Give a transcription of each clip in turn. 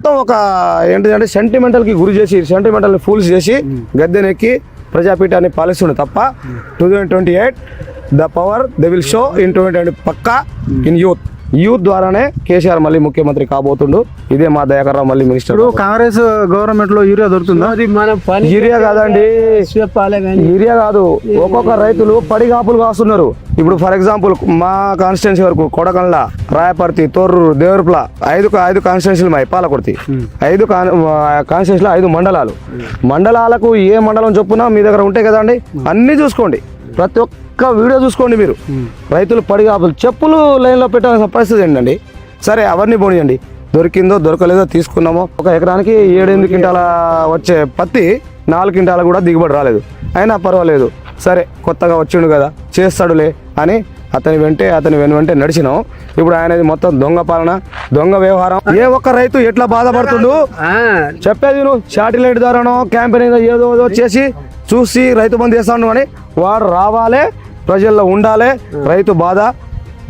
మొత్తం ఒక ఏంటిదంటే సెంటిమెంటల్కి గురి చేసి సెంటిమెంటల్ ఫూల్స్ చేసి గద్దెనెక్కి ప్రజాపీఠాన్ని పాలిస్తుండే తప్ప 2028 the power they will show in 2020 పక్కా ఇన్ యూత్ ద్వారానే కేసీఆర్ మళ్ళీ ముఖ్యమంత్రి కాబోతుండు. ఇదే మా దయాకర్ రావు మళ్ళీ మినిస్టర్. కాంగ్రెస్ గవర్నమెంట్ లో యూరియా దొరుకుతుందా? యూరియా కాదండి, యూరియా కాదు. ఒక్కొక్క రైతులు పడిగాపులు కాస్తున్నారు. ఇప్పుడు ఫర్ ఎగ్జాంపుల్ మా కాన్స్టిట్యున్సీ వరకు కొడకండ్ల, రాయపర్తి, తొర్రూరు, దేవరపుల ఐదు కాన్స్టిట్యున్సీలు మా పాలకుర్తి 5 కాన్స్టిట్యున్సీలు 5 మండలాలు. మండలాలకు ఏ మండలం చొప్పున మీ దగ్గర ఉంటాయి కదండి, అన్నీ చూసుకోండి. ప్రతి ఒక్క వీడియో చూసుకోండి మీరు. రైతులు పడిగాపులు చెప్పులు లైన్లో పెట్టాల్సిన పరిస్థితి ఏంటండి. సరే అవన్నీ పోనీయండి, దొరికిందో దొరకలేదో తీసుకున్నామో. ఒక ఎకరానికి 7-8 క్వింటాల వచ్చే పత్తి 4 క్వింటాల కూడా దిగుబడి రాలేదు. అయినా పర్వాలేదు, సరే కొత్తగా వచ్చిండు కదా చేస్తాడులే అని అతని వెంటే నడిచినాం. ఇప్పుడు ఆయనది మొత్తం దొంగ పాలన, దొంగ వ్యవహారం. ఏ ఒక్క రైతు ఎట్లా బాధపడుతుండు చెప్పేది నువ్వు. శాటిలైట్ ద్వారానో క్యాంపెయిన్ ఏదో చేసి చూసి రైతు బంధు చేస్తాను అని వాడు రావాలి, ప్రజల్లో ఉండాలి, రైతు బాధ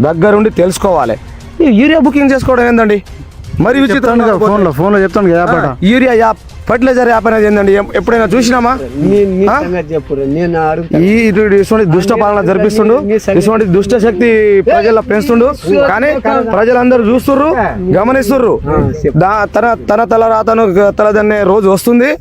దగ్గరుండి తెలుసుకోవాలి. ఈ యూరియా బుకింగ్ చేసుకోవడం ఏందండి మరి విచిత్రంగా. ఫోన్లో చెప్తాను కదా, యూరియా యాప్, ఫర్టిలైజర్ యాప్ అనేది ఏందండి, ఎప్పుడైనా చూసినామా? ఇటువంటి దుష్ట పాలన జరిపిస్తుండు, ఇటువంటి దుష్ట శక్తి ప్రజల్లో పెంచుతుండు. కానీ ప్రజలందరూ చూస్తుర్రు, గమనిస్తుర్రు. తన తల రాతను తలదన్నే రోజు వస్తుంది.